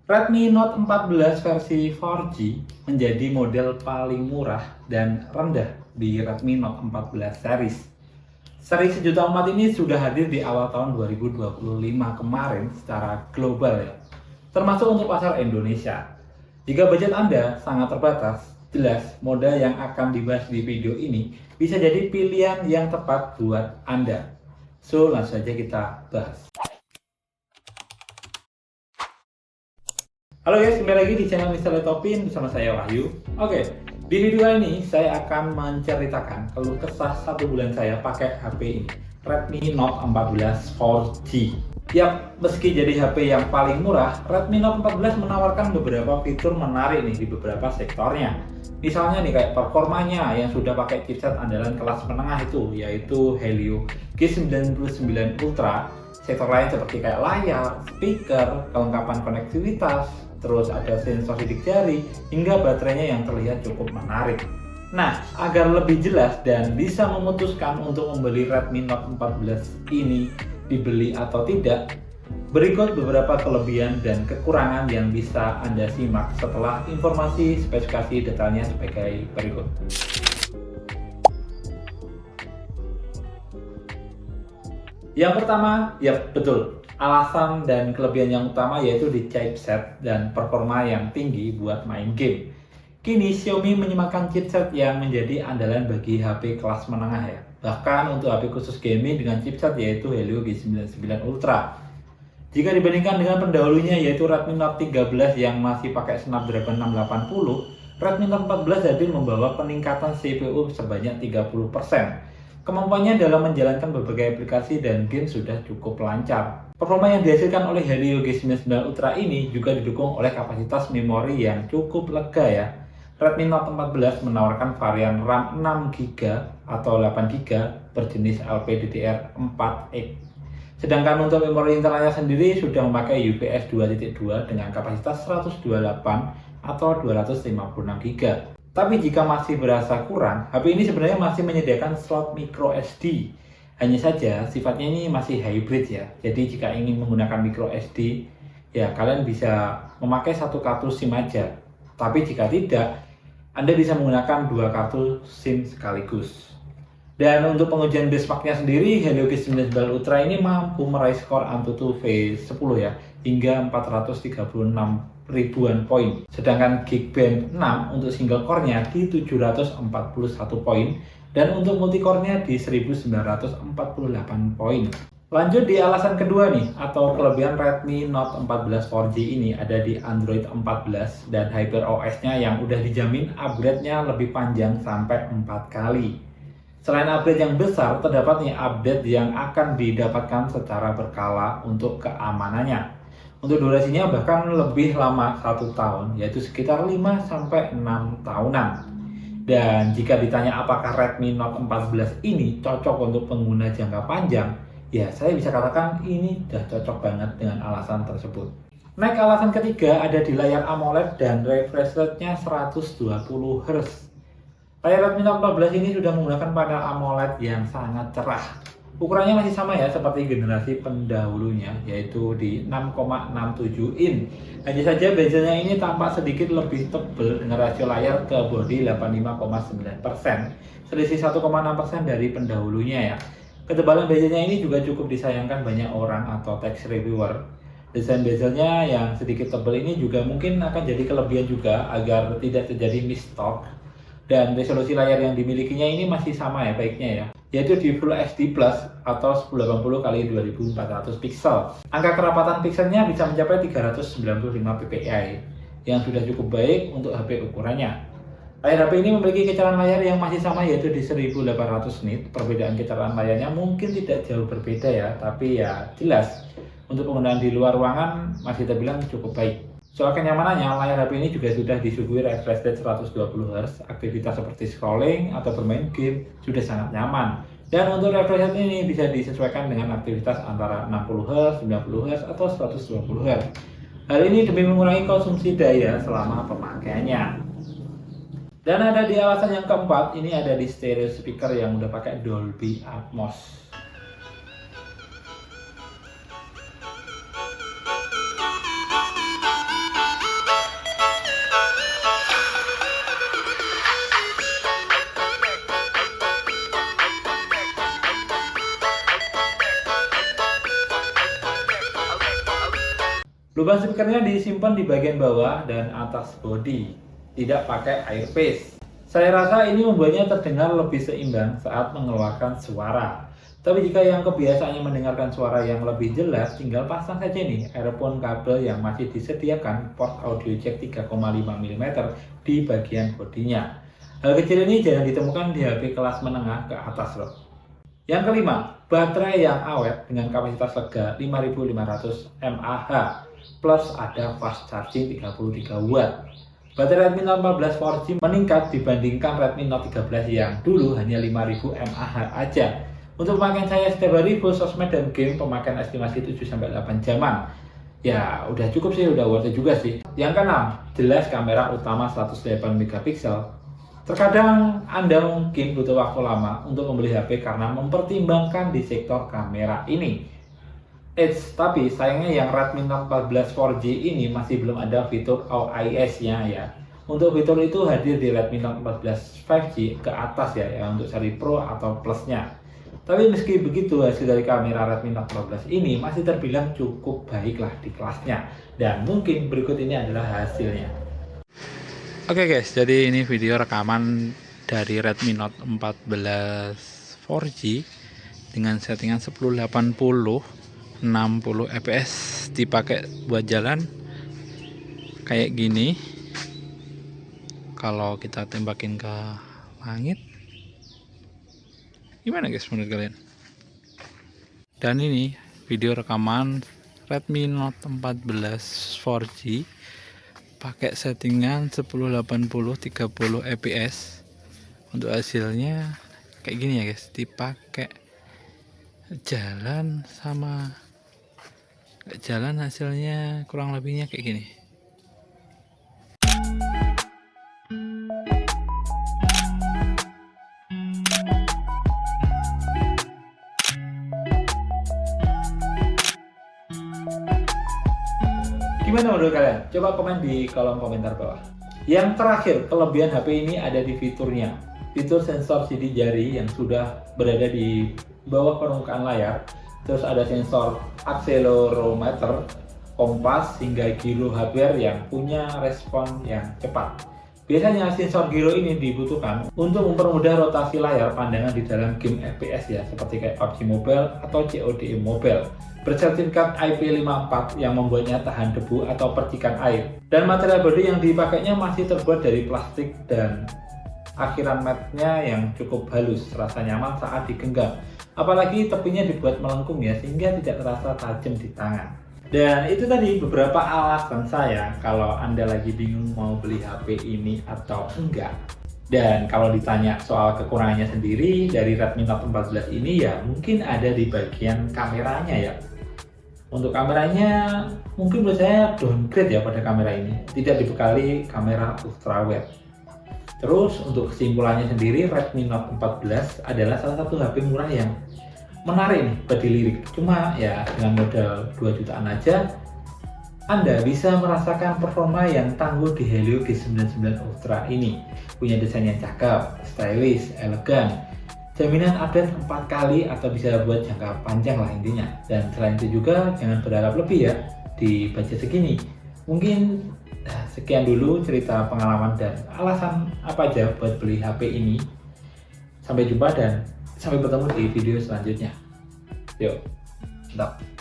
Redmi Note 14 versi 4G menjadi model paling murah dan rendah di Redmi Note 14 series. Seri sejuta umat ini sudah hadir di awal tahun 2025 kemarin secara global ya, termasuk untuk pasar Indonesia. Jika budget Anda sangat terbatas, jelas model yang akan dibahas di video ini bisa jadi pilihan yang tepat buat Anda. So, langsung saja kita bahas. Halo guys, kembali lagi di channel Mr. Letopin bersama saya Wahyu. Oke, di video ini saya akan menceritakan keluh kesah 1 bulan saya pakai HP ini, Redmi Note 14 4G. Yap, meski jadi HP yang paling murah, Redmi Note 14 menawarkan beberapa fitur menarik nih di beberapa sektornya. Misalnya nih kayak performanya yang sudah pakai chipset andalan kelas menengah itu, yaitu Helio G99 Ultra. Sektor lain seperti kayak layar, speaker, kelengkapan konektivitas, terus ada sensor sidik jari, hingga baterainya yang terlihat cukup menarik. Nah, agar lebih jelas dan bisa memutuskan untuk membeli Redmi Note 14 ini dibeli atau tidak, berikut beberapa kelebihan dan kekurangan yang bisa Anda simak setelah informasi spesifikasi detailnya sebagai berikut. Yang pertama, ya betul, alasan dan kelebihan yang utama yaitu di chipset dan performa yang tinggi buat main game. Kini Xiaomi menyematkan chipset yang menjadi andalan bagi HP kelas menengah ya. Bahkan untuk HP khusus gaming dengan chipset yaitu Helio G99 Ultra. Jika dibandingkan dengan pendahulunya yaitu Redmi Note 13 yang masih pakai Snapdragon 680, Redmi Note 14 hadir membawa peningkatan CPU sebanyak 30%. Kemampuannya dalam menjalankan berbagai aplikasi dan game sudah cukup lancar. Performa yang dihasilkan oleh Helio G99 Ultra ini juga didukung oleh kapasitas memori yang cukup lega ya. Redmi Note 14 menawarkan varian RAM 6GB atau 8GB berjenis LPDDR4X. Sedangkan untuk memori internalnya sendiri sudah memakai UPS 2.2 dengan kapasitas 128 atau 256GB. Tapi jika masih berasa kurang, HP ini sebenarnya masih menyediakan slot micro SD. Hanya saja sifatnya ini masih hybrid ya. Jadi jika ingin menggunakan micro SD, ya kalian bisa memakai satu kartu SIM aja. Tapi jika tidak, Anda bisa menggunakan 2 kartu SIM sekaligus. Dan untuk pengujian benchmarknya sendiri, Helio G99 Ultra ini mampu meraih skor Antutu V10 ya, hingga 436 ribuan poin. Sedangkan Geekbench 6 untuk single core-nya di 741 poin dan untuk multi core-nya di 1948 poin. Lanjut di alasan kedua nih, atau kelebihan Redmi Note 14 4G ini ada di Android 14 dan HyperOS-nya yang udah dijamin upgrade-nya lebih panjang sampai 4 kali. Selain upgrade yang besar, terdapat nih update yang akan didapatkan secara berkala untuk keamanannya. Untuk durasinya bahkan lebih lama 1 tahun, yaitu sekitar 5-6 tahunan. Dan jika ditanya apakah Redmi Note 14 ini cocok untuk pengguna jangka panjang, ya saya bisa katakan ini udah cocok banget dengan alasan tersebut. Next, alasan ketiga ada di layar AMOLED dan refresh rate-nya 120Hz. Layar Redmi Note 14 ini sudah menggunakan panel AMOLED yang sangat cerah. Ukurannya masih sama ya seperti generasi pendahulunya, yaitu di 6,67 in. Hanya saja bezelnya ini tampak sedikit lebih tebal dengan rasio layar ke bodi 85,9%, selisih 1,6% dari pendahulunya ya. Ketebalan bezelnya ini juga cukup disayangkan banyak orang atau tech reviewer. Desain bezelnya yang sedikit tebal ini juga mungkin akan jadi kelebihan juga agar tidak terjadi misstock. Dan resolusi layar yang dimilikinya ini masih sama ya baiknya ya, yaitu di Full HD Plus atau 1080 x 2400 pixel. Angka kerapatan pixelnya bisa mencapai 395 ppi yang sudah cukup baik untuk HP ukurannya. Layar HP ini memiliki kecerdasan layar yang masih sama yaitu di 1800 nit. Perbedaan kecerdasan layarnya mungkin tidak jauh berbeda ya, tapi ya jelas untuk penggunaan di luar ruangan masih terbilang cukup baik. Soal kenyamanannya, layar HP ini juga sudah disuguhi refresh rate 120Hz, aktivitas seperti scrolling atau bermain game sudah sangat nyaman. Dan untuk refresh rate ini bisa disesuaikan dengan aktivitas antara 60Hz, 90Hz, atau 120Hz. Hal ini demi mengurangi konsumsi daya selama pemakaiannya. Dan ada di alasan yang keempat, ini ada di stereo speaker yang udah pakai Dolby Atmos. Lubang speakernya disimpan di bagian bawah dan atas bodi, tidak pakai earpiece. Saya rasa ini membuatnya terdengar lebih seimbang saat mengeluarkan suara. Tapi jika yang kebiasaannya mendengarkan suara yang lebih jelas, tinggal pasang saja nih earphone kabel yang masih disediakan port audio jack 3,5 mm di bagian bodinya. Hal kecil ini jarang ditemukan di HP kelas menengah ke atas loh. Yang kelima, baterai yang awet dengan kapasitas lega 5500 mAh plus ada fast charging 33 watt. Baterai Redmi Note 14 4G meningkat dibandingkan Redmi Note 13 yang dulu hanya 5000 mAh aja. Untuk pemakaian saya setiap hari full sosmed dan game, pemakaian estimasi 7-8 jaman. Ya udah cukup sih, udah worth it juga sih. Yang keenam, jelas kamera utama 108 megapiksel. Terkadang Anda mungkin butuh waktu lama untuk membeli HP karena mempertimbangkan di sektor kamera ini. Tapi sayangnya yang Redmi Note 14 4G ini masih belum ada fitur OIS-nya ya. Untuk fitur itu hadir di Redmi Note 14 5G ke atas ya untuk seri Pro atau Plus-nya. Tapi meski begitu, hasil dari kamera Redmi Note 14 ini masih terbilang cukup baik lah di kelasnya. Dan mungkin berikut ini adalah hasilnya. Oke guys, jadi ini video rekaman dari Redmi Note 14 4G dengan settingan 1080 60 fps, dipakai buat jalan kayak gini. Kalau kita tembakin ke langit, gimana guys menurut kalian? Dan ini video rekaman Redmi Note 14 4G pakai settingan 1080 30 fps. Untuk hasilnya kayak gini ya guys, dipakai jalan sama gak jalan hasilnya kurang lebihnya kayak gini. Gimana menurut kalian? Coba komen di kolom komentar bawah. Yang terakhir, kelebihan HP ini ada di fiturnya. Fitur sensor sidik jari yang sudah berada di bawah permukaan layar. Terus ada sensor akselerometer, kompas, hingga giro hardware yang punya respon yang cepat. Biasanya sensor giro ini dibutuhkan untuk mempermudah rotasi layar pandangan di dalam game FPS ya, seperti kayak PUBG Mobile atau COD Mobile. Bersertifikat IP54 yang membuatnya tahan debu atau percikan air. Dan material bodi yang dipakainya masih terbuat dari plastik dan akhiran matnya yang cukup halus, terasa nyaman saat digenggam. Apalagi tepinya dibuat melengkung ya, sehingga tidak terasa tajam di tangan. Dan itu tadi beberapa alasan saya kalau Anda lagi bingung mau beli HP ini atau enggak. Dan kalau ditanya soal kekurangannya sendiri dari Redmi Note 14 ini ya mungkin ada di bagian kameranya ya. Untuk kameranya mungkin menurut saya downgrade ya pada kamera ini, tidak dibekali kamera ultrawide. Terus untuk kesimpulannya sendiri, Redmi Note 14 adalah salah satu HP murah yang menarik nih buat dilirik. Cuma ya dengan modal 2 jutaan aja Anda bisa merasakan performa yang tangguh di Helio G99 Ultra ini. Punya desain yang cakep, stylish, elegan, jaminan update 4 kali atau bisa buat jangka panjang lah intinya. Dan selain itu juga jangan berharap lebih ya di budget segini. Mungkin sekian dulu cerita pengalaman dan alasan apa aja buat beli HP ini. Sampai jumpa dan sampai bertemu di video selanjutnya. Yuk, mantap.